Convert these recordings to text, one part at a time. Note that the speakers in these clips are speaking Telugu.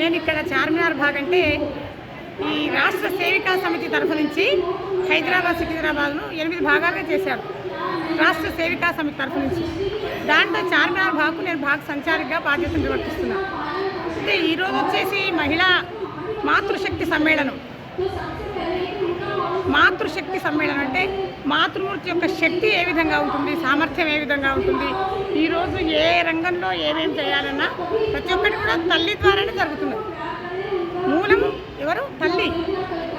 నేను ఇక్కడ చార్మినార్ భాగ్ అంటే ఈ రాష్ట్ర సేవికా సమితి తరఫు నుంచి హైదరాబాద్ సికింద్రాబాద్ను 8 భాగాలుగా చేశారు. రాష్ట్ర సేవికా సమితి తరఫు నుంచి దాంట్లో చార్మినార్ భాగ్కు నేను భాగ్ సంచారికగా బాధ్యత నిర్వర్తిస్తున్నాను. అయితే ఈరోజు వచ్చేసి మహిళా మాతృశక్తి సమ్మేళనం. మాతృశక్తి సమ్మేళనం అంటే మాతృమూర్తి యొక్క శక్తి ఏ విధంగా ఉంటుంది, సామర్థ్యం ఏ విధంగా ఉంటుంది, ఈరోజు ఏ రంగంలో ఏమేమి చేయాలన్నా ప్రతి ఒక్కటి కూడా తల్లి ద్వారానే జరుగుతున్నది. మూలం ఎవరు? తల్లి.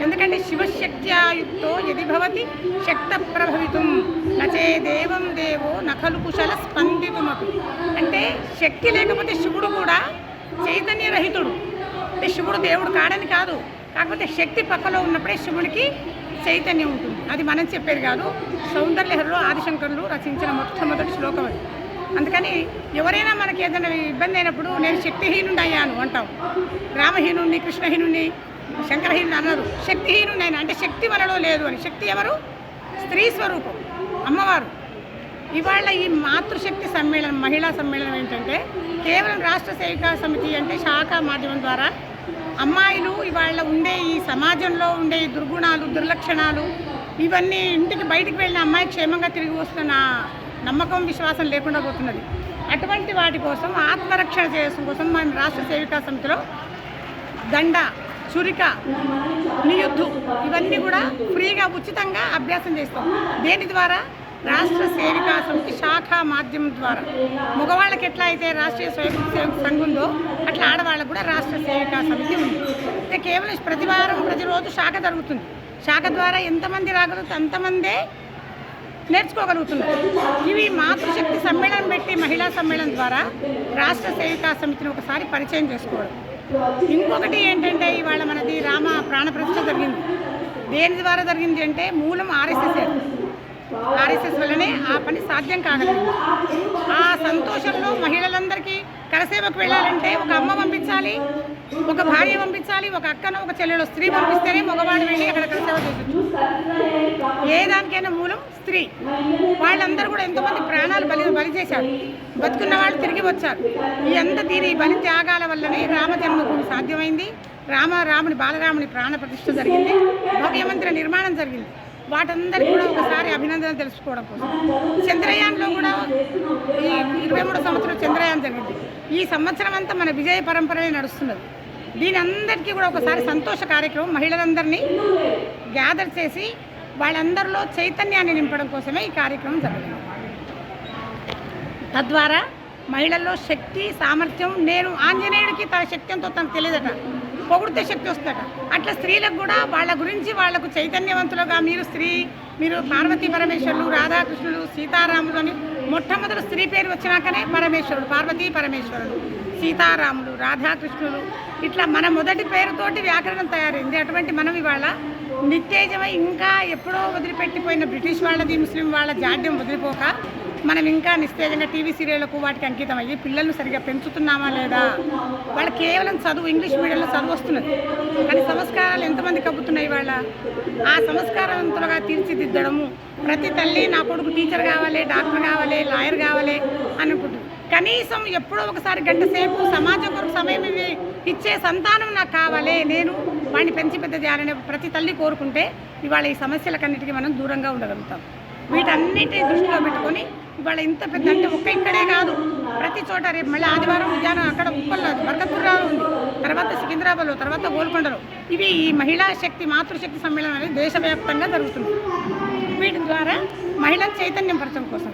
ఎందుకంటే శివశక్త్యాయుక్తో యది భవతి శక్త ప్రభవితం నచే దేవం దేవో నఖలు కుశల స్పందితుమపి. అంటే శక్తి లేకపోతే శివుడు కూడా చైతన్యరహితుడు. అంటే శివుడు దేవుడు కాడని కాదు, కాకపోతే శక్తి పక్కలో ఉన్నప్పుడే శివుడికి చైతన్యం ఉంటుంది. అది మనం చెప్పేది కాదు. సౌందర్యహరిలో ఆదిశంకరులు రచించిన మొట్టమొదటి శ్లోకం అది. అందుకని ఎవరైనా మనకి ఏదైనా ఇబ్బంది అయినప్పుడు నేను శక్తిహీనుడు అయ్యాను అంటాం. రామహీనుడిని, కృష్ణహీనుడిని, శంకరహీనుడిని అన్నారు. శక్తిహీనుడు అయినా అంటే శక్తి మనలో లేదు అని. శక్తి ఎవరు? స్త్రీ స్వరూపం, అమ్మవారు. ఇవాళ ఈ మాతృశక్తి సమ్మేళనం, మహిళా సమ్మేళనం ఏంటంటే కేవలం రాష్ట్ర సేవికా సమితి అంటే శాఖ మాధ్యమం ద్వారా అమ్మాయిలు ఇవాళ ఉండే ఈ సమాజంలో ఉండే ఈ దుర్గుణాలు, దుర్లక్షణాలు ఇవన్నీ ఇంటికి బయటికి వెళ్ళిన అమ్మాయి క్షేమంగా తిరిగి వస్తున్న నమ్మకం, విశ్వాసం లేకుండా పోతున్నది. అటువంటి వాటి కోసం ఆత్మరక్షణ చేయడం కోసం మన రాష్ట్ర సేవికా సమితిలో దండ, చురిక, నియుద్ధు ఇవన్నీ కూడా ఫ్రీగా ఉచితంగా అభ్యాసం చేస్తాం. దేని ద్వారా? రాష్ట్ర సేవికా సమితి శాఖా మాధ్యమం ద్వారా. మగవాళ్ళకి ఎట్లా అయితే రాష్ట్రీయ స్వయం సేవక సంఘం ఉందో అట్లా ఆడవాళ్ళకు కూడా రాష్ట్ర సేవికా సమితి ఉంది. అంటే కేవలం ప్రతివారం ప్రతిరోజు శాఖ జరుగుతుంది. శాఖ ద్వారా ఎంతమంది రాగలుగుతుంది అంతమందే నేర్చుకోగలుగుతున్నారు. ఇవి మాతృశక్తి సమ్మేళనం పెట్టి మహిళా సమ్మేళనం ద్వారా రాష్ట్ర సేవికా సమితిని ఒకసారి పరిచయం చేసుకోవడం. ఇంకొకటి ఏంటంటే ఇవాళ మనది రామ ప్రాణప్రతిష్ఠ జరిగింది. దేని ద్వారా జరిగింది అంటే మూలం ఆర్ఎస్ఎస్ వల్లనే ఆ పని సాధ్యం కాగలిగింది. ఆ సంతోషంలో మహిళలందరికీ కరసేవకు వెళ్ళాలంటే ఒక అమ్మ పంపించాలి, ఒక భార్య పంపించాలి, ఒక అక్కను, ఒక చెల్లెలు, స్త్రీ పంపిస్తేనే మగవాడు వెళ్ళి అక్కడ కరసేవ చేయొచ్చు. ఏ దానికైనా మూలం స్త్రీ. వాళ్ళందరూ కూడా ఎంతోమంది ప్రాణాలు బలి చేశారు. బతుకున్న వాళ్ళు తిరిగి వచ్చారు. దీని బలి త్యాగాల వల్లనే రామ జన్మభూమి సాధ్యమైంది. రాముని బాలరాముని ప్రాణ ప్రతిష్ఠ జరిగింది. భవ్యమందిర నిర్మాణం జరిగింది. వాటందరికీ కూడా ఒకసారి అభినందన తెలుసుకోవడం కోసం చంద్రయాన్లో కూడా ఈ 23వ సంవత్సరం చంద్రయాన్ జరిగింది. ఈ సంవత్సరం అంతా మన విజయ పరంపరనే నడుస్తున్నది. దీని అందరికీ కూడా ఒకసారి సంతోష కార్యక్రమం మహిళలందరినీ గ్యాదర్ చేసి వాళ్ళందరిలో చైతన్యాన్ని నింపడం కోసమే ఈ కార్యక్రమం జరిగింది. తద్వారా మహిళల్లో శక్తి, సామర్థ్యం, నేను ఆంజనేయుడికి తన శక్తి ఎంతో తనకు తెలియదట, పొగిడితే శక్తి వస్తుందట. అట్లా స్త్రీలకు కూడా వాళ్ళ గురించి వాళ్లకు చైతన్యవంతులుగా మీరు స్త్రీ, మీరు పార్వతీ పరమేశ్వరులు, రాధాకృష్ణులు, సీతారాములు అని మొట్టమొదటి స్త్రీ పేరు వచ్చినాకనే పరమేశ్వరుడు, పార్వతీ పరమేశ్వరుడు, సీతారాములు, రాధాకృష్ణులు ఇట్లా మన మొదటి పేరుతోటి వ్యాకరణం తయారైంది. అటువంటి మనం ఇవాళ నిత్యేజమై ఇంకా ఎప్పుడో వదిలిపెట్టిపోయిన బ్రిటిష్ వాళ్ళది, ముస్లిం వాళ్ళ జాడ్యం వదిలిపోక మనం ఇంకా నిస్తేజంగా టీవీ సీరియళ్లకు వాటికి అంకితం అయ్యి పిల్లలను సరిగ్గా పెంచుతున్నామా లేదా? వాళ్ళు కేవలం చదువు, ఇంగ్లీష్ మీడియంలో చదువు వస్తున్నది, కానీ సంస్కారాలు ఎంతమంది కబ్బుతున్నాయి వాళ్ళ? ఆ సంస్కారవంతులుగా తీర్చిదిద్దడము. ప్రతి తల్లి నా కొడుకు టీచర్ కావాలి, డాక్టర్ కావాలి, లాయర్ కావాలి అనుకుంటుంది. కనీసం ఎప్పుడో ఒకసారి గంట సేపు సమాజం కొరకు సమయం ఇచ్చే సంతానం నాకు కావాలి, నేను వాడిని పెంచి పెద్ద చేయాలని ప్రతి తల్లి కోరుకుంటే ఇవాళ ఈ సమస్యలకన్నిటికీ మనం దూరంగా ఉండగలుగుతాం. వీటన్నిటిని దృష్టిలో పెట్టుకొని ఇవాళ ఇంత పెద్ద అంటే ఇక్కడే కాదు, ప్రతి చోట రేపు మళ్ళీ ఆదివారం విజయనగరం అక్కడ ఉప్పల్లో బర్కత్పురాలో ఉంది, తర్వాత సికింద్రాబాద్లో, తర్వాత గోల్కొండలో. ఇవి ఈ మహిళా శక్తి, మాతృశక్తి సమ్మేళనం అనేది దేశవ్యాప్తంగా జరుగుతుంది. వీటి ద్వారా మహిళల చైతన్యం పరచడం కోసం